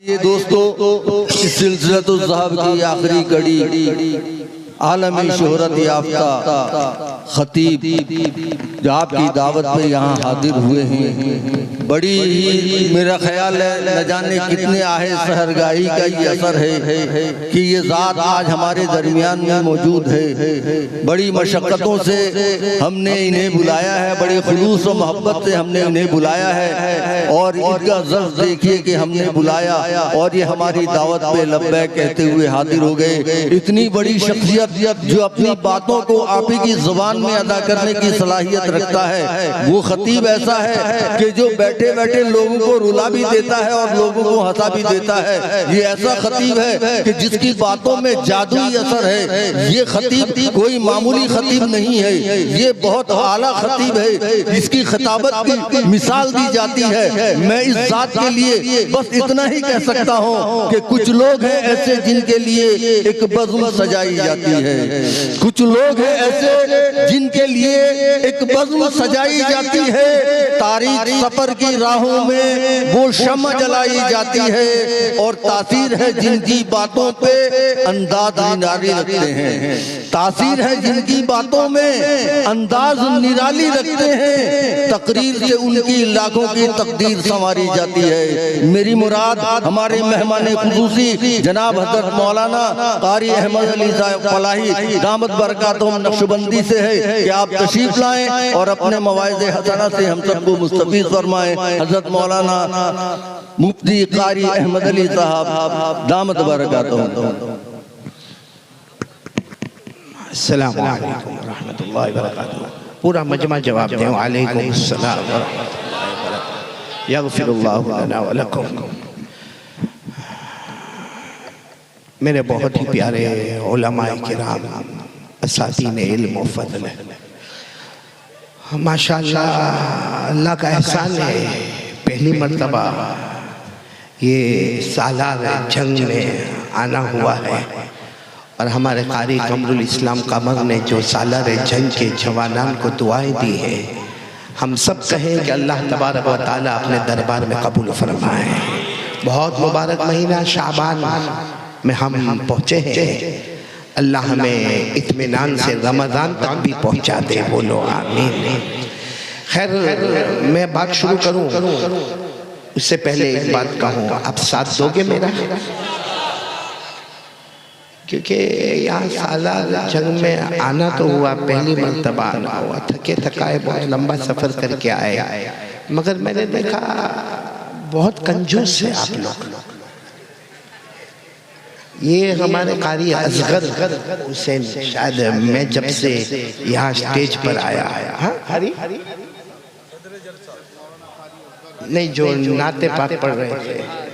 ये दोस्तों इस सिलसिलतुल ज़हब की आखिरी कड़ी आलमी शोहरत याफ्ता खतीब जो आपकी दावत पे यहाँ हाजिर हुए हैं, बड़ी ही मेरा ख्याल है न जाने कितने आहे सहरगाही का ये असर है कि ये ज़ात आज हमारे दरमियान में मौजूद है। बड़ी मशक्क़तों से हमने इन्हें बुलाया है, बड़े खुलूस और मोहब्बत से हमने इन्हें बुलाया है और इनका ज़र्फ़ देखिए कि हमने बुलाया और ये हमारी दावत पे लब्बैक कहते हुए हाजिर हो गए। इतनी बड़ी शख्सियत जो अपनी बातों को आप ही की ज़ुबान में अदा करने की सलाहियत रखता है, वो खतीब ऐसा है कि जो बैठे बैठे लोगों को रुला भी देता है और लोगों को हंसा भी देता है। ये ऐसा खतीब है कि जिसकी बातों में जादुई असर है। ये खतीब कोई मामूली खतीब नहीं है, ये बहुत आला खतीब है जिसकी खिताबत की मिसाल दी जाती है। मैं इस जात के लिए बस इतना ही कह सकता हूँ कि कुछ लोग हैं ऐसे जिनके लिए एक बज़्म सजाई जाती है, कुछ लोग हैं ऐसे जिनके लिए एक बज़्म सजाई जाती है, तारीख सफर की राहों में वो शम्मा जलाई जाती है और तासीर है जिनकी बातों पे अंदाज निराली रखते हैं, तासीर है जिनकी बातों में अंदाज निराली रखते हैं, तकरीर से उनकी लाखों की तकदीर संवारी जाती है। मेरी मुराद हमारे मेहमान खुसूसी जनाब हज़रत मौलाना कारी अहमद अली साहब फलाही दामत बरकातुहुम नक्शबंदी से है कि आप तशरीफ लाएं और अपने मवाइज़े हसना से हम सबको मुस्तफ़ीज़ फरमाएं। हज़रत मौलाना मुफ्ती कारी अहमद अली साहब दामत बरकातुहुम। अस्सलामु अलैकुम व रहमतुल्लाहि व बरकातुहू। पूरा मजमा जवाब दें वालेकुम अस्सलाम व रहमतुल्लाहि व बरकातुहू। यग़फ़िरुल्लाहु लना व लकुम। मेरे बहुत ही प्यारे उलमाए किराम, असातीन इल्म व फ़ज़ल, माशाअल्लाह अल्लाह का एहसान है। पहली मर्तबा ये सालार जंग में आना हुआ है और हमारे कारी कमरुल इस्लाम कमर ने जो सालार जंग के जवानान को दुआएं दी है, हम सब कहें कि अल्लाह तबारक व तआला अपने दरबार में कबूल फरमाए। बहुत मुबारक महीना शाबान में हम पहुँचे हैं। अल्लाह हमें इत्मीनान से रमज़ान तक भी पहुँचा दे, बोलो आमीन। खैर, मैं बात शुरू करूँ उससे पहले एक बात कहूँ, आप साथ दोगे मेरा? क्योंकि यहाँ सालार जंग में आना तो हुआ, पहली मर्तबा आना हुआ, थके थकाए बहुत लंबा सफ़र करके आए, मगर मैंने देखा बहुत कंजूस है आप लोग। ये हमारे कारी असगर हुसैन, शायद मैं जब से यहाँ स्टेज पर आया, हरी नहीं, जो नाते पाक पढ़ रहे थे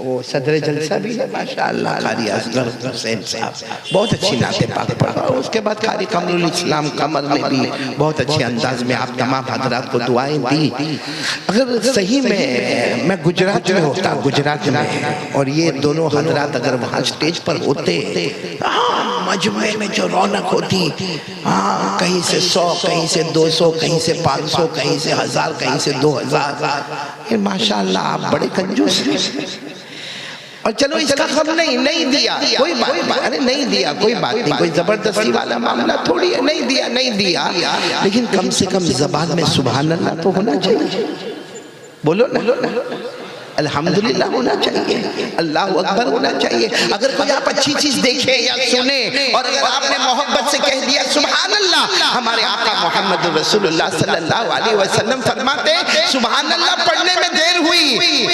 वो सदर जलसा भी है माशाअल्लाह, कारी असगर हुसैन साहब बहुत अच्छी नाते पाक पढ़ा। और उसके बाद कारी कमरुल इस्लाम कमर ने भी बहुत अच्छे अंदाज में आप तमाम हजरात को दुआएं दी। अगर सही में मैं गुजरात में होता, गुजरात में, और ये दोनों हजरात अगर वहाँ स्टेज पर होते, मजमे में जो रौनक होती, हाँ, कहीं से 100, कहीं से 200, कहीं से 500, कहीं से 1000, कहीं से 2000। माशाअल्लाह आप बड़े कंजूस हैं। और चलो इसका हम नहीं दिया कोई बात, अरे नहीं दिया कोई बात नहीं, कोई जबरदस्ती वाला मामला थोड़ी है, नहीं दिया, लेकिन कम से कम ज़बान में सुभान अल्लाह तो होना चाहिए, बोलो ना, अल्हम्दुलिल्लाह होना चाहिए, अल्लाह अकबर होना चाहिए। अगर कोई आप अच्छी चीज देखे या सुने और अगर आपने मोहब्बत से कह दिया सुभान अल्लाह, हमारे आका मोहम्मद रसूलुल्लाह सल्लल्लाहु अलैहि वसल्लम फरमाते सुभान अल्लाह पढ़ने में देर हुई,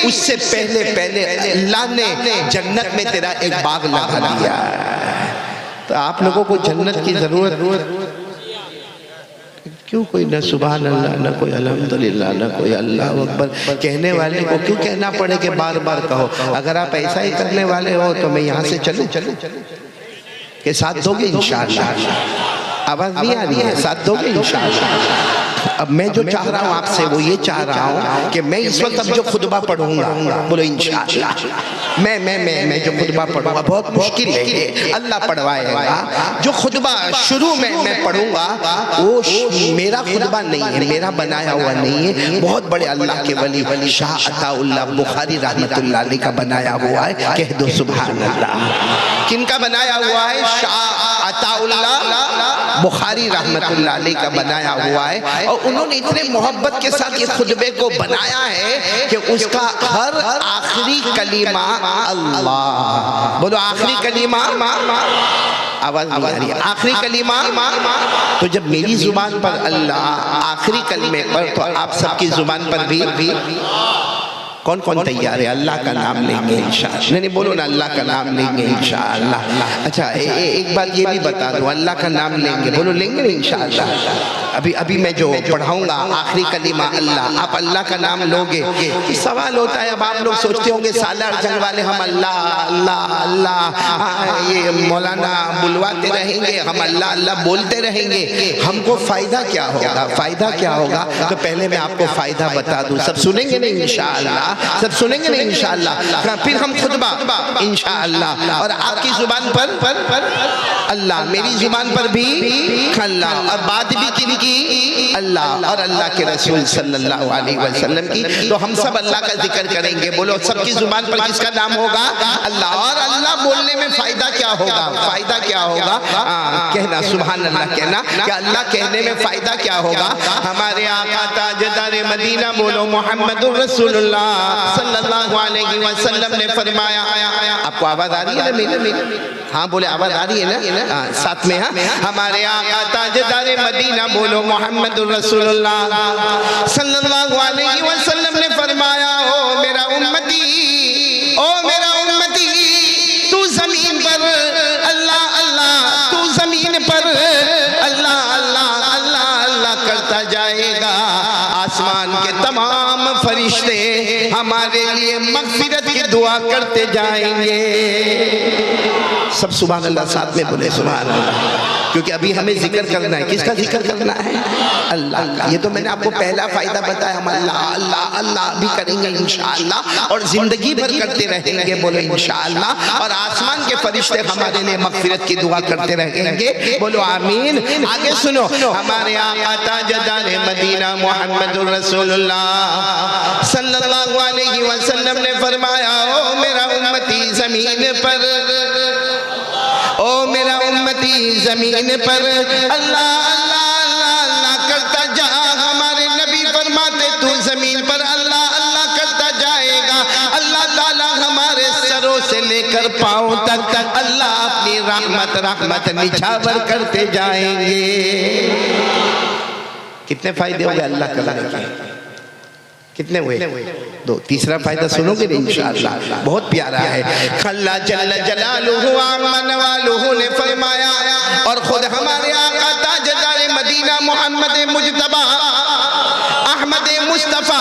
उससे पहले अल्लाह ने जन्नत में तेरा एक बाग लगा दिया। तो आप लोगों को जन्नत की जरूरत क्यों? कोई न सुभान अल्लाह, न कोई अल्हम्दुलिल्लाह, न कोई अल्लाह अकबर। कहने वाले को क्यों कहना पड़े कि बार बार कहो? अगर आप ऐसा ही करने वाले हो तो मैं यहाँ से चलूं के साथ दोगे इंशाअल्लाह? आवाज़ नहीं आ रही है? साथ दोगे इंशाअल्लाह? अब मैं जो चाह रहा हूँ आपसे वो ये चाह रहा हूँ कि मैं इस वक्त अब जो खुतबा पढ़ूंगा, बोलो इंशाअल्लाह मैं जो खुतबा पढ़ूंगा बहुत मुश्किल है ये, अल्लाह पढ़वाएगा। जो खुतबा शुरू में मैं पढ़ूंगा वो मेरा खुतबा नहीं है, मेरा बनाया हुआ नहीं है, बहुत बड़े अल्लाह के वली शाह अताउल्लाह बुखारी रहमतुल्लाह अलैह का बनाया हुआ है। कह दो सुभान अल्लाह। किनका बनाया हुआ है? शाह अताउल्लाह बुखारी रहमतुल्लाह अलैह का बनाया हुआ है। और उन्होंने इतने मोहब्बत के साथ ये खुतबे को बनाया है कि उसका हर आखिरी कलीमा अल्लाह, बोलो आखिरी कलीमा, आवाज नहीं आ रही है, आखिरी कलीमा। तो जब मेरी जुबान पर अल्लाह आखिरी कलमे पर, तो आप सबकी जुबान पर भी कौन कौन तैयार है? अल्लाह का नाम लेंगे इंशाअल्लाह। नहीं बोलो ना, अल्लाह का नाम लेंगे इंशाअल्लाह। अच्छा एक बात ये भी बता दो, अल्लाह का नाम लेंगे, बोलो लेंगे नहीं इंशाअल्लाह। अभी मैं जो पढ़ाऊंगा आखिरी कलीमा अल्लाह, आप अल्लाह का नाम लोगे। सवाल होता है, अब आप लोग सोचते होंगे सालार जंग वाले हम अल्लाह अल्लाह अल्लाह ये मौलाना बुलवाते रहेंगे, हम अल्लाह अल्लाह बोलते रहेंगे, हमको फायदा क्या होगा? फायदा क्या होगा? तो पहले मैं आपको फायदा बता दूं। सब सुनेंगे नहीं इंशाअल्लाह, सब सुनेंगे नहीं इंशाअल्लाह। फिर हम खुतबा इंशाअल्लाह, और आपकी जुबान पर अल्लाह, मेरी जुबान पर भी अल्लाह, और बात भी किनकी? अल्लाह और अल्लाह के रसूल सल्लल्लाहु अलैहि वसल्लम की। तो हम सब अल्लाह का जिक्र करेंगे। बोलो सबकी जुबान पर किसका नाम होगा? अल्लाह। और अल्लाह बोलने में फायदा क्या होगा? फायदा क्या होगा? कहना सुभान अल्लाह, कहना कि अल्लाह कहने में फायदा क्या होगा? हमारे आका ताजदार मदीना बोलो मुहम्मदुर रसूलुल्लाह सल्लल्लाहु अलैहि वसल्लम ने फरमाया, आपको आवाज आ रही है ना मेरी? हाँ बोले, आवाज आ रही है ना? साथ में हाँ, हमारे आका ताजदार मदीना बोलो मुहम्मदुर रसूलुल्लाह सल्लल्लाहु अलैहि वसल्लम ने फरमाया, ओ मेरा उम्मती, ओ मेरा उम्मती, तू जमीन पर अल्लाह अल्लाह, तू जमीन पर अल्लाह अल्लाह अल्लाह अल्लाह करता जाएगा, आसमान के तमाम फरिश्ते हमारे लिए मगफिरत की दुआ करते जाएंगे। सब सुभान अल्लाह साथ में बोले सुभान अल्लाह, क्योंकि अभी हमें जिक्र करना है। किसका जिक्र करना है? अल्लाह का। ये तो मैंने आपको पहला फायदा बताया, हम अल्लाह अल्लाह अल्लाह भी करेंगे इंशाअल्लाह, और जिंदगी भर करते रहेंगे, बोलो इंशाअल्लाह। और आसमान के फरिश्ते हमारे लिए मगफिरत की दुआ करते रहेंगे, बोलो आमीन। आगे सुनो, हमारे आका ताजदार मदीना मुहम्मदुर रसूलुल्लाह सल्लल्लाहु अलैहि वसल्लम ने फरमाया, ओ मेरा उम्मती जमीन पर, ओ मेरा उम्मती जमीन पर अल्लाह अल्लाह अल्लाह अल्लाह करता जा। हमारे नबी फरमाते, तू जमीन पर अल्लाह अल्लाह करता जाएगा, अल्लाह ताला हमारे सरों से लेकर पांव तक अल्लाह अपनी रहमत रहमत निछावर करते जाएंगे। कितने फायदे हो गए अल्लाह करने के? कितने हुए? दो। तीसरा फायदा सुनोगे इंशाअल्लाह, बहुत प्यारा है। खल्ला जल्ल जलालुहु आमन वालुहु ने फरमाया, और खुद हमारे आका ताजदार मदीना मोहम्मद मुजतबा अहमद मुस्तफा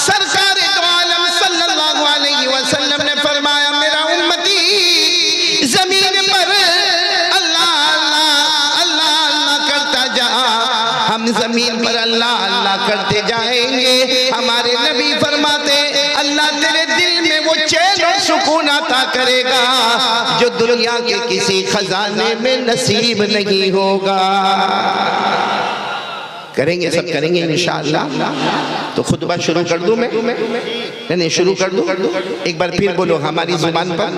सरकार दो आलम सल्लल्लाहु अलैहि वसल्लम ने फरमाया, मेरा उम्मती जमीन पर अल्लाह अल्लाह अल्लाह अल्लाह करता जा। हम जमीन पर अल्लाह अल्लाह करते जाएंगे। हमारे नबी फरमाते, अल्लाह तेरे दिल में वो चैन और सुकून अता करेगा जो दुनिया के किसी खजाने में नसीब नहीं होगा। करेंगे, सब करेंगे इंशाअल्लाह। तो खुतबा शुरू कर दूं मैं? नहीं शुरू कर दूं? एक बार फिर बोलो हमारी जुबान पर।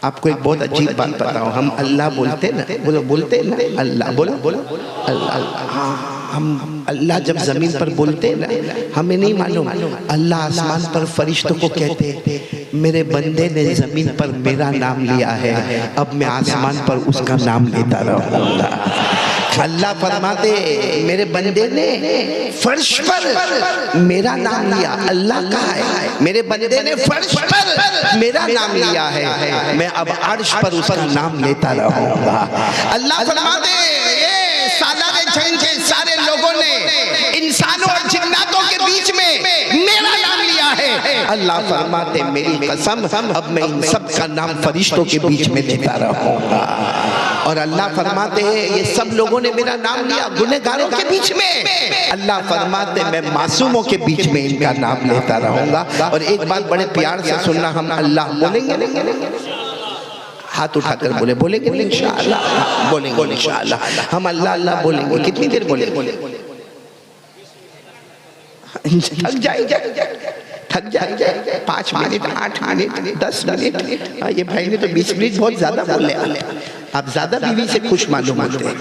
आपको एक बहुत अजीब बात बताओ, हम अल्लाह बोलते ना, बोलो बोलते ना अल्लाह, बोलो बोलो अल्लाह। हाँ, हम अल्लाह जब जमीन पर बोलते ना, हमें नहीं मालूम अल्लाह आसमान पर फरिश्तों को कहते, मेरे बंदे ने जमीन पर मेरा नाम लिया है, अब मैं आसमान पर उसका नाम लेता रहूंगा। अल्लाह फरमाते, मेरे बंदे ने फर्श पर मेरा नाम लिया, अल्लाह का है, मेरे बंदे ने फर्श पर मेरा नाम लिया है, मैं अब अर्श पर उसका नाम लेता रहूंगा। अल्लाह फरमाते, ये सालारे जंग के सारे लोगों ने इंसानों और जिन्नातों के बीच में मेरा नाम लिया है। अल्लाह फरमाते, मेरी कसम अब मैं इन सब का नाम फरिश्तों के बीच में लेता रहूंगा। और अल्लाह फरमाते हैं ये सब लोगों ने मेरा नाम लिया गुनहगारों के बीच में, अल्लाह फरमाते मैं मासूमों के बीच में इनका नाम लेता रहूंगा। और एक बात बड़े प्यार से सुनना, हम अल्लाह बोलेंगे, हाथ उठाकर बोलेंगे इंशाअल्लाह, बोलेंगे इंशाअल्लाह, हम अल्लाह अल्लाह बोलेंगे। कितनी देर बोलेंगे? थक जाएंगे 5 मिनट, 8 मिनट, 10 मिनट। ये भाई ने तो 20 मिनट बहुत ज्यादा बोले। आप ज्यादा बीवी से खुश मालूम होते हैं।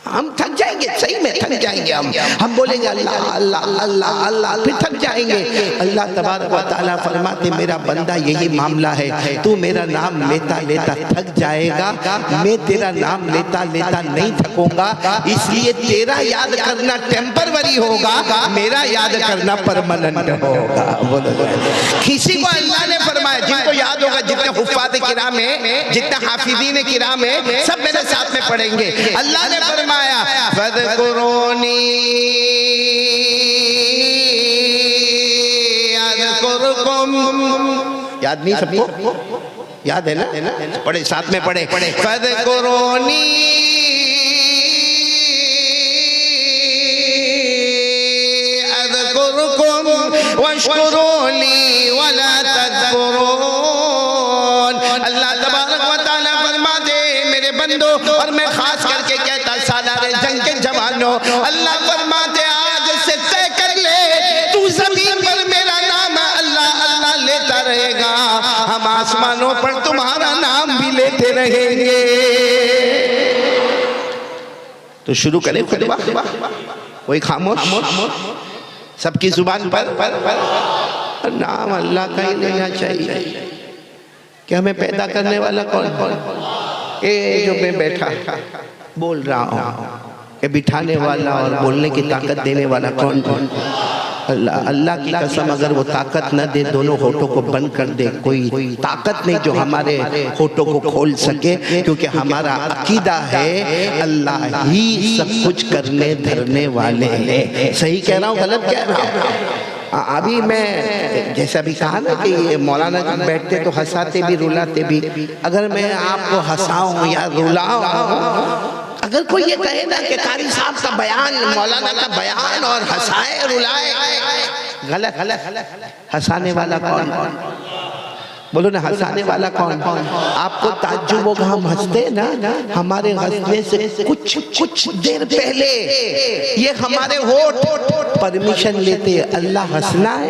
हम थक जाएंगे, सही में थक जाएंगे। हम बोलेंगे अल्लाह अल्लाह अल्लाह अल्लाह, फिर थक जाएंगे। अल्लाह तबारक व तआला फरमाते मेरा बंदा यही मामला है, तू मेरा नाम लेता लेता थक जाएगा, मैं तेरा नाम लेता लेता नहीं थकूंगा। इसलिए तेरा याद करना टेम्परवरी होगा, मेरा याद करना परमानेंट होगा। किसी को अल्लाह ने फरमाया, जिनको याद होगा, जितने हुफ़ाज़ किराम है, जितने हाफिज़ीन किराम है, सब मेरे साथ में पढ़ेंगे। अल्लाह ने फरमाया फ़ज़कुरूनी अज़कुरुकुम। याद नहीं सबको? याद है ना? पढ़े, साथ में पढ़े। फ़ज़कुरूनी अज़कुरुकुम वश्कुरूली वला तज़कुरून। अल्लाह तबारक व तआला फरमाते मेरे बंदो, और मैं खास करके कहता सालारे जंग के जवानों, अल्लाह फरमाते आज से तय कर ले, तू जमीन पर मेरा नाम अल्लाह अल्लाह लेता रहेगा, हम आसमानों पर तुम्हारा नाम भी लेते रहेंगे। तो शुरू करें खुतबा। कोई खामोश? सबकी जुबान पर नाम अल्लाह का ही लेना चाहिए। कि हमें पैदा करने वाला कौन? ये जो मैं बैठा बोल रहा हूँ, कि बिठाने वाला और बोलने की ताकत देने वाला कौन? अल्लाह। अल्लाह की कसम, अगर वो ताकत न दे, दोनों होठों को बंद कर दे, कोई ताकत नहीं जो हमारे होठों को खोल सके, क्योंकि हमारा अकीदा है अल्लाह ही सब कुछ करने धरने वाले हैं। सही कह रहा हूँ, गलत कह रहा हूँ? अभी मैं जैसा भी कहा ना कि ये मौलाना जी बैठते तो हंसाते भी रुलाते भी। अगर मैं आपको हंसाऊं या रुलाऊं, अगर कोई ये कहे ना कि कारी साहब का बयान, मौलाना का बयान और हंसाए रुलाए, गलत। हंसाने वाला कौन? बोलो ना, हंसाने वाला कौन? आपको ताज्जुब होगा, हम हंसते ना, हमारे हंसने से कुछ देर पहले ये हमारे होठ परमिशन लेते, अल्लाह हंसना है,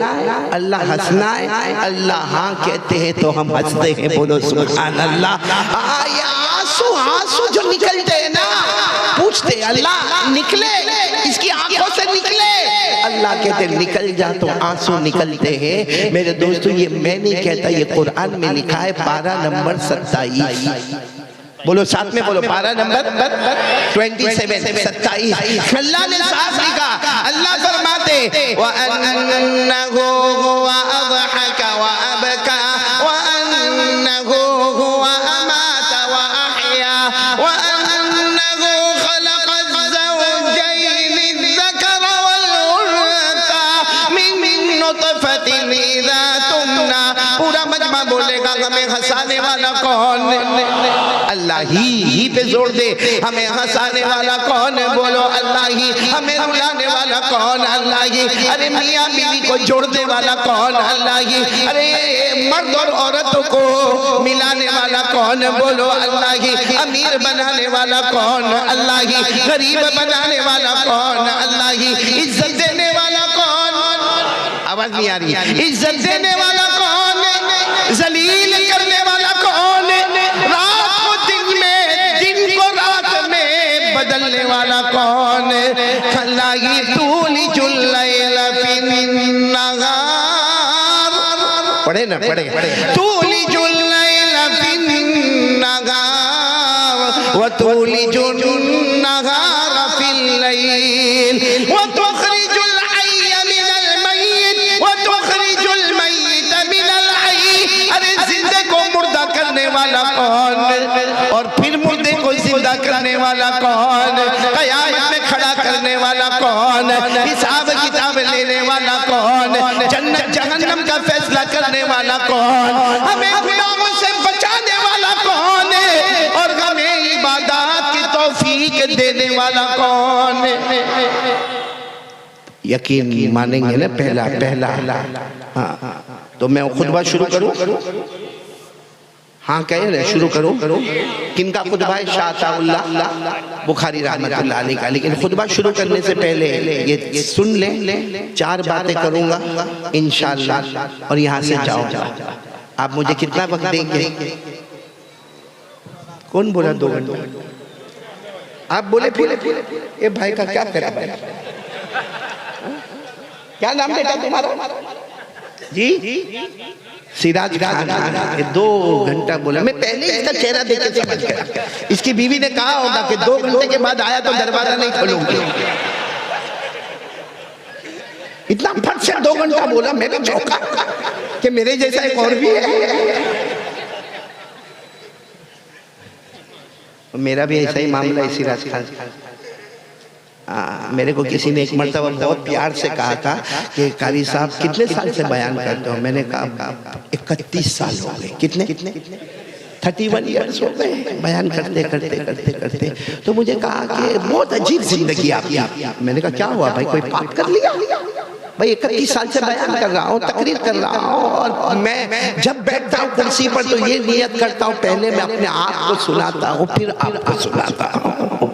अल्लाह हंसना है, अल्लाह हाँ कहते हैं तो हम हंसते हैं। बोलो सुभान अल्लाह। आंसू जो निकलते हैं ना, पूछते अल्लाह निकले, इसकी आंखों से निकले, अल्लाह कहते निकल जा, तो आंसू निकलते हैं। मेरे दोस्तों, ये मैं नहीं कहता, ये कुरान में लिखा है, पारा नंबर 27। बोलो साथ में बोलो, पारा नंबर 27। अल्लाह ने साफ लिखा, अल्लाह फरमाते व अन्नहु हुवा अज़हका व अबका व अन्नहु हुवा अमाता व अहया व अन्नहु खलक़ अज़्ज़वजैन अज़्ज़कर वल उन्सा मिन नुतफतिन इज़ा तुमना। पूरा मजमा बोलेगा हमें हंसाने वाला कौन? अल्लाह ही पे जोर दे, हमें हंसाने वाला कौन? बोलो अल्लाह ही। हमें रुलाने वाला कौन? अल्लाह ही। अरे मियाँ बीवी को जोड़ने वाला कौन? अल्लाह ही। अरे मर्द और औरतों को मिलाने वाला कौन? बोलो अल्लाह ही। अमीर बनाने वाला कौन? अल्लाह ही। गरीब बनाने वाला कौन? अल्लाह ही। इज्जत देने वाला कौन? आवाज नहीं आ रही। इज्जत देने वाला कौन? जलील करने वाला कौन? रात को दिन में, दिन को रात में बदलने वाला कौन? खल्लाही तूली जुल्लैल फिन्नहार। पढ़े ना, पढ़े। तूली जुल्लैल फिन्नहार व तूली जुन्नहार फिल्लैल व तुखरिजुल हय्य मिनल मय्यित व तुखरिजुल मय्यित मिनल हय्य। अरे जिंदे को मुर्दा करने वाला कौन? और फिर मुर्दे को जिंदा करने वाला कौन? क़यामत में खड़ा करने वाला कौन? हिसाब किताब लेने वाला कौन? जन्नत जहन्नम का फैसला करने वाला कौन? हमें गुनाहों से बचाने वाला कौन? देने वाला कौन? यकीन मानेंगे ना, पहला पहला। हाँ, तो मैं खुतबा शुरू करूं? हाँ कह रहे, शुरू करो। किनका खुतबा है? शाह अताउल्लाह बुखारी रहमतुल्लाह अलैह का। लेकिन खुतबा शुरू करने से पहले ये सुन ले, 4 बातें करूंगा इंशाअल्लाह, और यहाँ से जाओ। आप मुझे कितना वक्त देंगे? कौन बोला 2 घंटे? आप बोले फिर ये भाई का क्या करा भाई? क्या नाम बेटा तुम्हारा? जी सिराज खान। 2 घंटा बोला। मैं पहले इसका चेहरा देख के समझ गया। इसकी बीवी ने कहा होगा कि 2 घंटे के बाद आया तो दरवाजा नहीं खोलूंगी। इतना फट से 2 घंटा बोला, मैं तो चौंका कि मेरे जैसा एक और भी है। मेरा भी ऐसा ही मामला है सिराज खान। मेरे को किसी ने एक मर्तबा बहुत प्यार से कहा था कि कारी साहब कितने साल से बयान करते हो? मैंने कहा 31 साल हो गए। कितने 31 ईयर्स हो गए बयान करते करते करते करते। तो मुझे कहा कि बहुत अजीब जिंदगी आपकी। मैंने कहा क्या हुआ भाई, कोई पाप कर लिया? भाई 31 साल से बयान कर रहा हूँ, तकरीर कर रहा हूँ, और मैं जब बैठता हूँ कुर्सी पर तो ये नियत करता हूँ पहले मैं अपने आप को सुनाता हूँ, फिर आपको सुनाता हूँ।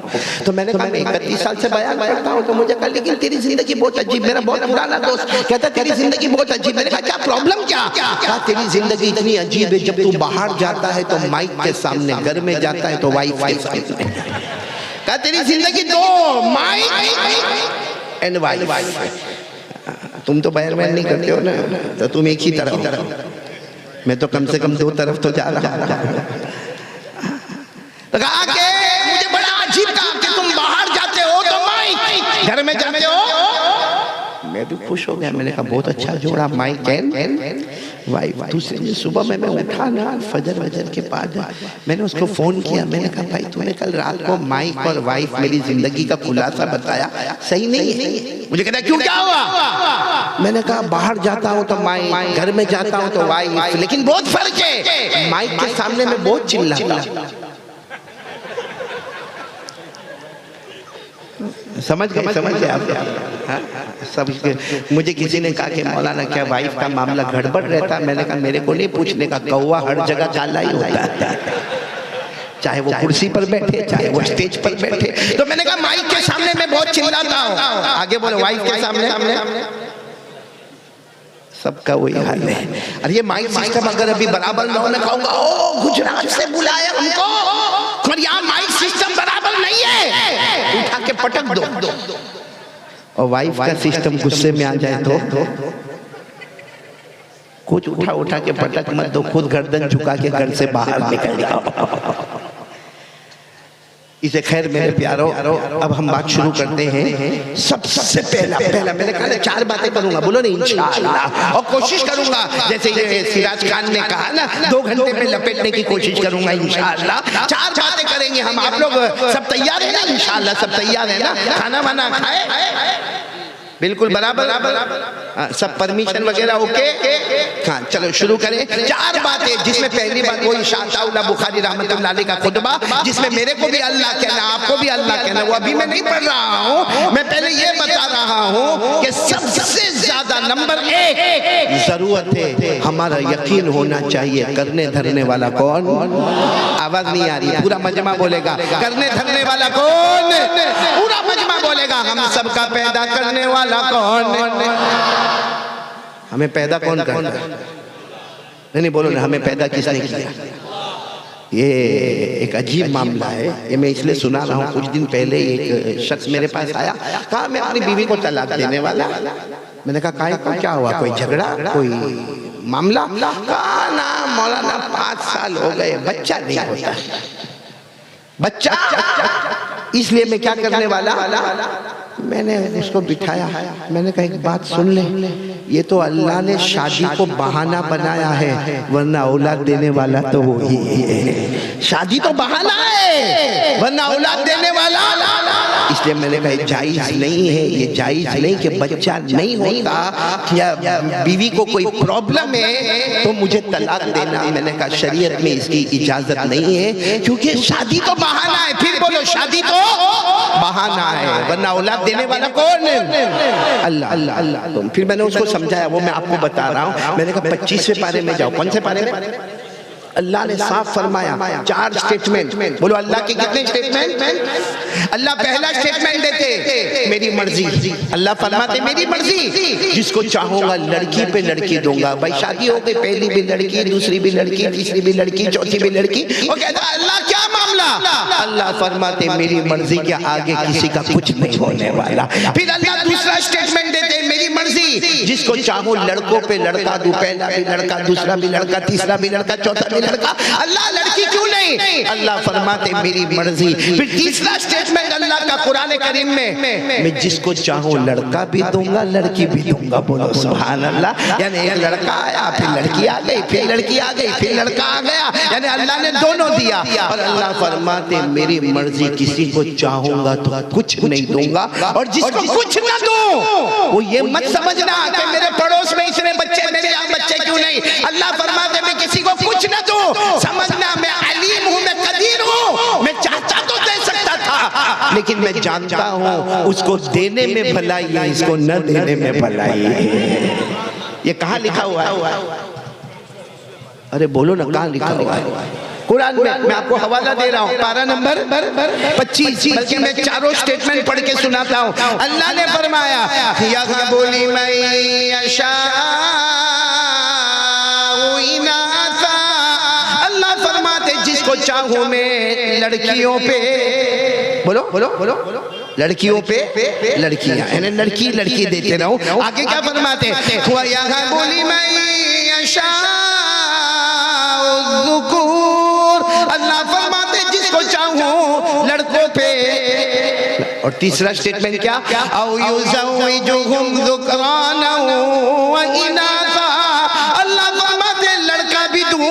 तो मैंने कहा मैं 31 साल से बयान करता हूँ। तो मुझे कहा लेकिन तेरी जिंदगी बहुत अजीब। मेरा बहुत पुराना दोस्त कहता तेरी जिंदगी बहुत अजीब। मैंने कहा क्या प्रॉब्लम क्या? कहा तेरी जिंदगी इतनी अजीब है, जब तू बाहर जाता है तो माइक के सामने, घर में जाता है तो वाईफाई सामने। कहा तेरी जिंदगी 2 माइक एंड वाईफाई। तुम तो बयान नहीं करते हो ना, तो तुम एक ही तरफ, मैं तो कम से कम 2 तरफ तो जा रहा हूं। तो कहा कि मुझे बड़ा अजीब कहा कि तुम बाहर जाते हो तो माइक, घर में जाते हो। मैं भी खुश हो गया। मैंने कहा बहुत अच्छा जोड़ा, माइक एंड वाइफ। दूसरे दिन सुबह में मैं उठा ना, फजर के बाद मैंने उसको फोन किया। मैंने कहा भाई तूने कल रात को माइक और वाइफ मेरी जिंदगी का खुलासा बताया, सही नहीं है। मुझे कहता क्यों, क्या हुआ? मैंने कहा बाहर जाता हूँ तो माइक, घर में जाता हूँ तो वाइफ, लेकिन बहुत फर्क है। माइक के सामने मैं बहुत चिल्लाता। समझ गए आप? सब मुझे किसी ने कहा कि मौलाना क्या वाइफ का मामला गड़बड़ रहता है? मैंने कहा मेरे को नहीं पूछने का, कौवा हर जगह काला ही होता है, चाहे वो कुर्सी पर बैठे चाहे वो स्टेज पर बैठे। तो मैंने कहा माइक के सामने मैं बहुत चिल्लाता हूँ। आगे बोले वाइफ के सामने सबका वही हाल है। अरे ये माइक सिस्टम अगर अभी बराबर ना हो, मैं कहूँगा ओ गुजरात से बुलाया हमको, और यहाँ माइक सिस्टम बराबर नहीं है, उठा के पटक दो। और वाइफ का सिस्टम गुस्से में आ जाए तो कुछ उठा के पटक मत दो, खुद गर्दन झुका के घर से बाहर निकल जाओ। इसे खैर मेरे प्यारो, अब हम बात शुरू करते हैं। सबसे पहला मैंने कहा 4 बातें करूंगा, बोलो नहीं इंशाअल्लाह, और कोशिश करूंगा जैसे ये सिराज खान ने कहा ना 2 घंटे में लपेटने की कोशिश करूंगा इंशाअल्लाह। 4 बातें करेंगे हम। आप लोग सब तैयार है ना? इंशाअल्लाह सब तैयार है ना? खाना वाना खाए बिल्कुल बराबर, सब परमिशन वगैरह ओके? हाँ चलो शुरू करें। 4 बातें, जिसमें पहली बात वो शाह अताउल्लाह बुखारी रहमतुल्लाह अलैह का खुतबा, जिसमें मेरे को भी अल्लाह कहना, आपको भी अल्लाह कहना। वो अभी मैं नहीं पढ़ रहा हूँ, मैं पहले ये बता रहा हूँ कि सबसे ज्यादा नंबर 1 जरूरत है हमारा यकीन होना चाहिए। करने धरने वाला कौन? आवाज नहीं आ रही, पूरा मजमा बोलेगा। करने धरने वाला कौन? पूरा मजमा बोलेगा। हम सबका पैदा करने वाला कौन? हमें पैदा कौन करता है? नहीं बोलो ना, हमें पैदा किसने किया? ये एक अजीब मामला है। ये मैं इसलिए सुना रहा हूँ, कुछ दिन पहले एक शख्स मेरे पास आया, कहा मैं अपनी बीवी को तलाक देने वाला। मैंने कहा काहे को, क्या हुआ, कोई झगड़ा, कोई मामला? कहा ना मौलाना 5 साल हो गए बच्चा नहीं होता। बच्चा इसलिए मैं क्या करने वाला? मैंने उसको बिठाया, मैंने कहा एक बात सुन ले, ये तो अल्लाह ने शादी को बहाना बनाया है, वरना औलाद देने वाला तो वो ही है। शादी तो बहाना है, वरना औलाद देने वाला इसलिए मैंने कहा जायज नहीं है, ये जायज नहीं कि बच्चा नहीं होता या बीवी को कोई प्रॉब्लम है तो मुझे तलाक देना। मैंने कहा शरीयत में इसकी इजाजत नहीं है, क्योंकि शादी तो बहाना है। फिर बोलो शादी तो बहाना है, वरना औलाद देने वाला कौन है? अल्लाह अल्लाह अल्लाह। तो फिर मैंने उसको समझाया, वो मैं आपको बता रहा हूँ। मैंने कहा 25वें पारे में जाओ। कौन से पारे में? अल्लाह ने साफ फरमाया 4 स्टेटमेंट। बोलो अल्लाह के कितने स्टेटमेंट? अल्लाह पहला स्टेटमेंट देते मेरी मर्जी। अल्लाह फरमाते मेरी मर्जी, जिसको चाहूंगा लड़की पे लड़की दूंगा। भाई शादी हो गई, पहली भी लड़की, दूसरी भी लड़की, तीसरी भी लड़की, चौथी भी लड़की। वो कहता अल्लाह क्या मामला? अल्लाह फरमाते मेरी मर्जी के आगे किसी का कुछ नहीं होने वाला। फिर अल्लाह दूसरा स्टेटमेंट देते मेरी मर्जी, जिसको चाहूं लड़कों पे लड़का दूं, पहला भी लड़का, दूसरा भी लड़का, तीसरा भी लड़का, चौथा भी लड़का। अल्लाह लड़की क्यों नहीं? अल्लाह फरमाते मेरी मर्जी। फिर तीसरा स्टेटमेंट अल्लाह का कुरान करीम में, मैं जिसको चाहूं लड़का भी दूंगा, लड़की भी दूंगा। बोलो सुभान अल्लाह। यानी एक लड़का आया, फिर लड़की आ गई, फिर लड़की आ गई, फिर लड़का आ गया। यानी अल्लाह ने दोनों दिया। और अल्लाह फरमाते मेरी मर्जी, किसी को चाहूंगा तो कुछ नहीं दूंगा, और जिसको कुछ ना दूं वो ये मत समझना कि मेरे पड़ोस में इतने बच्चे, मेरे यहाँ बच्चे क्यों नहीं। अल्लाह फरमाते मैं किसी को कुछ ना दूं, समझना मैं अलीम हूं, मैं कदीर हूं। मैं चाहता तो दे सकता था, लेकिन मैं जानता हूं उसको देने में भलाई है, इसको न देने में भलाई है। ये कहाँ लिखा हुआ है? अरे बोलो ना, कहाँ लिखा हुआ है? कुरान में। मैं आपको हवाला दे रहा हूँ, पारा नंबर 25। बल्कि मैं चारों स्टेटमेंट पढ़ के सुनाता हूँ। अल्लाह ने फरमाया यहाँ बोली मैं अशा, अल्लाह फरमाते जिसको चाहूं मैं लड़कियों पे, बोलो बोलो बोलो, लड़कियों पे लड़कियां, यानी लड़की लड़की देते रहो। आगे क्या फरमाते? यहाँ बोली मैं अशा, अल्लाह फरमाते जिसको चाहूं लड़कों पे। और तीसरा स्टेटमेंट क्या? औ युज़व्विजुहुम ज़ुकराना व इनासा, अल्लाह फरमाते लड़का भी दूं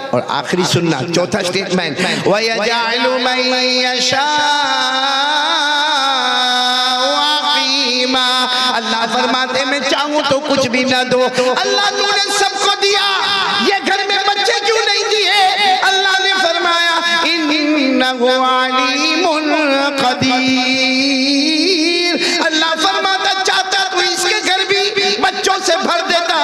और आखिरी सुनना, चौथा स्टेटमेंट व यजअलु मन यशा वक़ीमा, अल्लाह फरमाते मैं चाहूं तो कुछ भी ना दो। अल्लाह तूने सबको दिया, ये घर में बच्चे क्यों नहीं दिए? अल्लाह ने फरमाया इन्नहु अलीमुन कदीर। अल्लाह फरमाता चाहता तो इसके घर भी बच्चों से भर देता,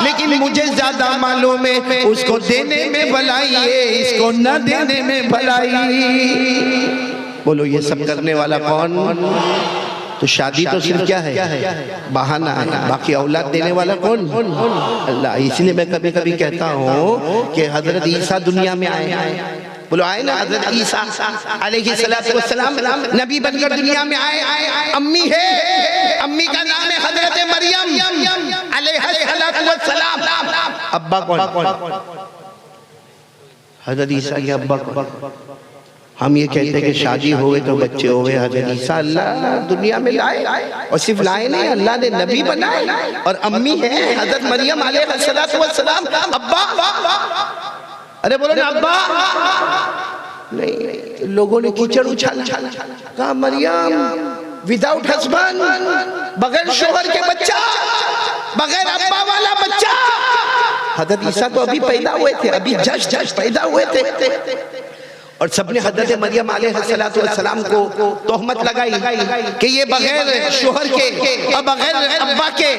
लेकिन मुझे ज्यादा मालूम है उसको देने में भलाई है, इसको न देने में भलाई। बोलो ये सब करने वाला कौन? तो शादी तो सिर्फ क्या है? बहाना है। बाकी औलाद देने वाला कौन? अल्लाह। इसलिए मैं कभी कभी कहता हूँ कि हजरत ईसा दुनिया में आए। बोलो आए ना, हजरत ईसा अलैहिस्सलातु वस्सलाम नबी बनकर दुनिया में आए। अम्मी है, अम्मी का नाम है हजरत मरियम अलैहिस्सलातु वस्सलाम। अब्बा कौन? हजरत ईसा के अब्बा कौन? हम ये कहते हैं कि शादी हो गई तो बच्चे हो गए। हजरत ईसा अल्लाह दुनिया में लाए, और सिर्फ लाए नहीं, अल्लाह ने नबी बनाए। और अम्मी है हजरत मरियम अलैहिस्सलातु वस्सलाम। अब्बा, अरे बोलो ना अब्बा। नहीं, लोगों ने कीचड़ उछाला, कहा मरियम विदाउट हस्बैंड, बगैर शोहर के बच्चा, बगैर अब्बा वाला बच्चा। हजरत ईसा तो अभी पैदा हुए थे, अभी जस्ट पैदा हुए थे। और सबने हजरत मरियम अलैहिस्सलातु वस्सलाम को तोहमत लगाई कि ये बगैर शोहर के और बगैर अब्बा के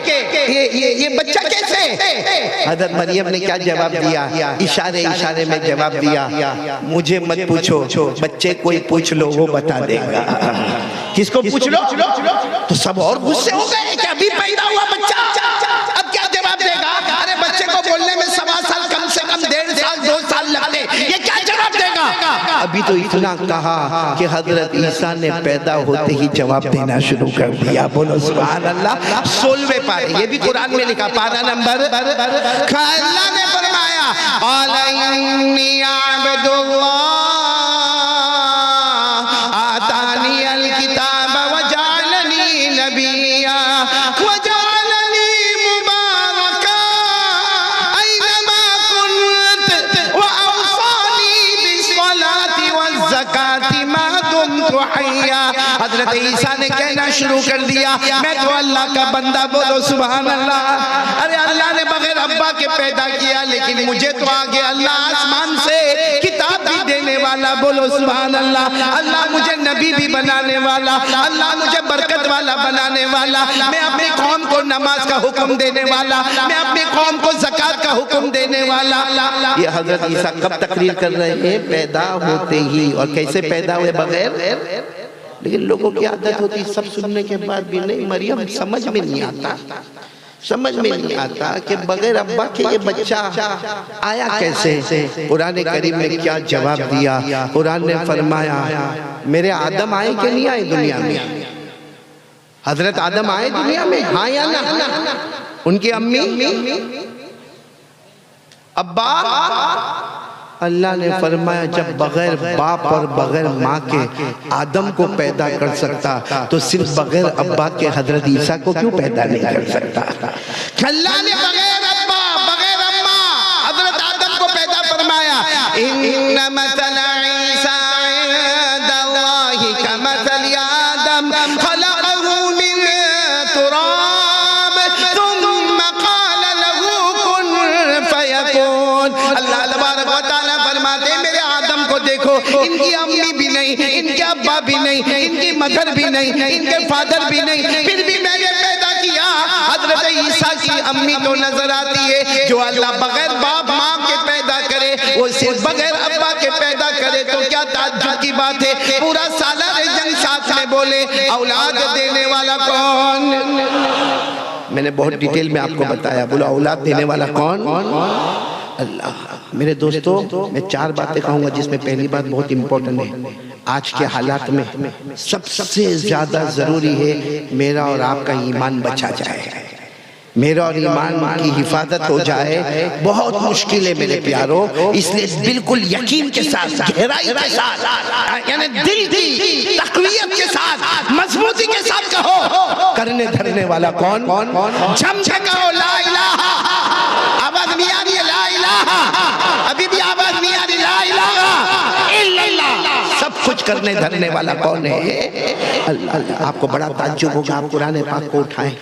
ये बच्चा कैसे? हजरत मरियम ने क्या जवाब दिया? इशारे में जवाब दिया, मुझे मत पूछो, बच्चे कोई पूछ लो वो बता देगा। किसको पूछ लो? तो सब और गुस्से हो गए कि अभी पैदा हुआ बच्चा, अब क्या जवाब देगा? अरे बच्चे को बोलने में 1.25 साल, कम से कम 1.5 साल 2 साल लगते, ये क्या जवाब देगा? अभी तो इतना कहा कि हजरत ईसा ने पैदा होते ही जवाब देना शुरू कर दिया। बोलो सुभान अल्लाह। 16वें पारे, ये भी कुरान में लिखा, पारा नंबर। अल्लाह ने फरमाया अलैनी अब्दुल्लाह आतानी अल किताब व जअलनी नबिय्या व जअलनी मुबारका ऐनमा कुन्त व औसानी बिस्सलाति वज़्ज़काति मा दुम्तु हजरत ईसा ने कहना शुरू कर दिया, मैं तो अल्लाह का बंदा, बोलो सुभान अल्लाह। अरे अल्लाह ने बगैर अब्बा के पैदा किया, लेकिन मुझे तो आगे अल्लाह आसमान से किताब भी देने वाला, बोलो सुभान अल्लाह। अल्लाह मुझे नबी भी बनाने वाला, अल्लाह मुझे बरकत वाला बनाने वाला, मैं अपनी कौम को नमाज का हुक्म देने वाला, मैं अपनी कौम को ज़कात का हुक्म देने वाला। ये हजरत ईसा कब तकरीर कर रहे हैं? पैदा होते ही। और कैसे पैदा हुए? बगैर। लेकिन लोगों की आदत होती सब सुनने के बाद भी नहीं, मरियम समझ में नहीं आता, समझ में नहीं आता कि बगैर अब्बा के ये बच्चा आया कैसे। कुरान करीम ने क्या जवाब दिया? कुरान ने फरमाया, मेरे आदम आए कि नहीं आए दुनिया में? हजरत आदम आए दुनिया में, हाँ या ना? उनकी अम्मी अब्बा? अल्लाह ने फरमाया जब बगैर बाप और बगैर माँ के आदम को पैदा कर सकता तो सिर्फ बगैर अब्बा के हजरत ईसा को क्यों पैदा नहीं कर सकता? अल्लाह ने बगैर अब्बा बगैर अम्मा हजरत आदम को पैदा फरमाया। इन्ना मसला ईसा इंदल्लाहि कमसली आदम खलक़हु मिन तुराब सुम्मा क़ाल लहू कुन फयकून। अल्लाह तबारक व तआला फरमाते मेरे आदम को देखो, इनकी अम्मी भी नहीं, इनके अब्बा भी नहीं, इनकी मदर भी नहीं, इनके फादर भी नहीं, फिर भी मैंने पैदा किया। हजरत ईसा की अम्मी तो नजर आती है, जो अल्लाह बगैर बाप माँ के पैदा करे वो सिर्फ बगैर अब्बा के पैदा करे तो क्या ताज्जुब की बात है। पूरा सालारे जंग साथ में बोले औलाद देने वाला कौन? मैंने बहुत डिटेल में आपको बताया, बोलो औलाद देने वाला कौन? अल्लाह। मेरे दोस्तों, मैं चार बातें कहूँगा जिसमें पहली बात बहुत इंपॉर्टेंट है। आज के हालात में सबसे ज्यादा जरूरी है मेरा और आपका ईमान बचा जाए, मेरा और ईमान की हिफाजत हो जाए। बहुत मुश्किल है मेरे प्यारों, इसलिए बिल्कुल यकीन के साथ, गहराई के साथ, यानी दिल की तक़वियत के साथ, मजबूती के साथ कहो, करने धरने वाला कौन? जम के कहो ला इलाहा। आवाज नहीं आ रही है? ला इलाहा। अभी भी आवाज नहीं आ रही? ला इलाहा इल्लल्लाह। सब कुछ करने धरने वाला कौन है? अल्लाह। आपको बड़ा ताज्जुब होगा, आप कुरान पाक को उठाएं,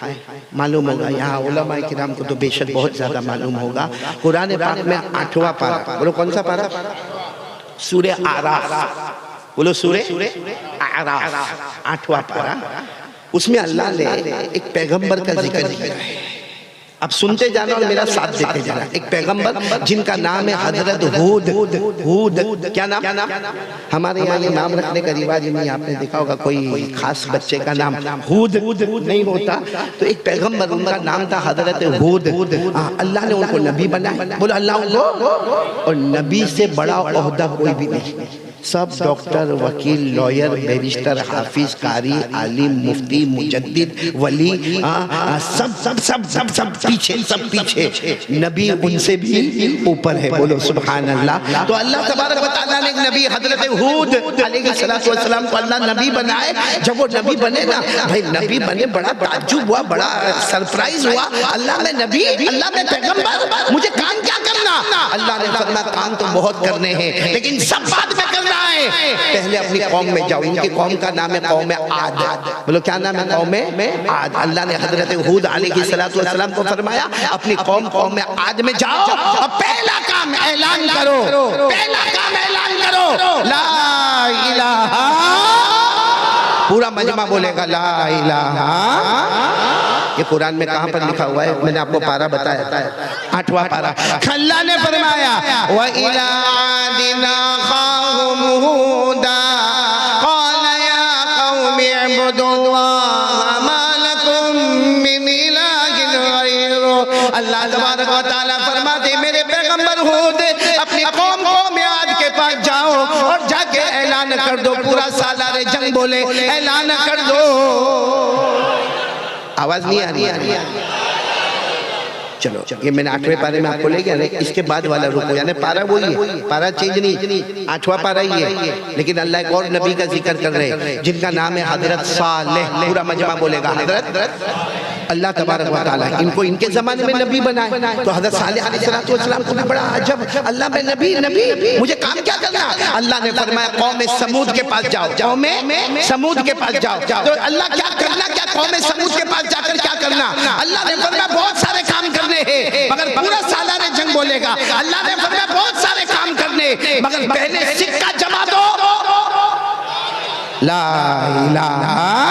मालूम होगा यहाँ उलमाए किराम को तो बेशक बहुत ज्यादा मालूम होगा। कुरान पाक में 8वां पारा, बोलो कौन सा पारा? सूरे आराफ, बोलो सूरे आराफ, 8वां पारा। उसमें अल्लाह ने एक पैगंबर का जिक्र किया है। अब सुनते जाना और मेरा साथ देते जाना। एक पैगंबर जिनका नाम है हजरत हूद। हूद क्या नाम? हमारे यहाँ ये नाम रखने का रिवाज नहीं, आपने देखा होगा कोई खास बच्चे का नाम हूद नहीं होता। तो एक पैगंबर, उनका नाम था हजरत हूद। अल्लाह ने उनको नबी बनाया, बोलो अल्लाह को। और नबी से बड़ा ओहदा कोई भी नहीं। सब डॉक्टर, वकील, लॉयर, बैरिस्टर, हाफिज, कारी, आलिम, मुफ्ती, मुजद्दिद, वली, सब सब सब सब सब पीछे, सब पीछे। नबी उनसे भी ऊपर है, बोलो सुभान अल्लाह। तो अल्लाह तबारक व तआला ने नबी हजरत हूद अलैहिस्सलातु वस्सलाम को अल्लाह नबी बनाए। जब वो नबी बने ना भाई, नबी बने, बड़ा ताज्जुब हुआ, बड़ा सरप्राइज हुआ। अल्लाह में नबी, अल्लाह में पैगंबर, मुझे काम क्या करना? अल्लाह ने फरमाया काम तो बहुत करने हैं, लेकिन सब बाद में करना है। पहले अपनी कौम में जाओ। उनकी कौम का नाम है कौम आद। बोलो क्या नाम है? कौम आद। अल्लाह ने हजरत हूद अलैहिस्सलातु वस्सलाम को फरमाया अपनी कौम आद में जाओ और पहला काम ऐलान करो, पहला काम ऐलान करो ला इलाहा। पूरा मजमा बोलेगा ला इलाहा। ये कुरान में कहां पर लिखा हुआ है? मैंने आपको पारा बताया, 8वां पारा। अल्लाह ने फरमाया व इला आदिना खाहुम हुदा क़ाल या कौमि इब्दुल्लाह मा लकुम मिन इलाहिन गैरु। अल्लाह तबारक व तआला फरमाते मेरे पैगंबर हूद अपनी कौम आद के पास जाओ और जाके ऐलान कर दो, पूरा सालारे जंग बोले ऐलान कर दो। आवाज नहीं आ रही है? चलो ये मैंने 8वें पारे में आपको ले गया ना, इसके बाद वाला रुको, यानी पारा वही है, पारा चेंज नहीं, 8वां पारा ही है, लेकिन अल्लाह एक और नबी का जिक्र कर रहे हैं जिनका नाम है हजरत सालेह। पूरा मजमा बोलेगा हजरत अल्लाह तबारक व तआला इनको इनके जमाने में नबी बनाए। तो हजरत सालेह अलैहिस्सलाम को भी बड़ा अजब, अल्लाह में नबी मुझे काम क्या करना? अल्लाह ने फरमाया कौम समूद के पास जाओ, कौम समूद के पास जाओ। तो अल्लाह क्या करना, क्या कौम समूद के पास जाकर क्या करना? अल्लाह ने फरमाया बहुत सारे काम करने हैं, मगर पूरा सालारे जंग बोलेगा। अल्लाह ने फरमाया बहुत सारे काम करने, मगर पहले सिक्का जमा दो, ला इलाहा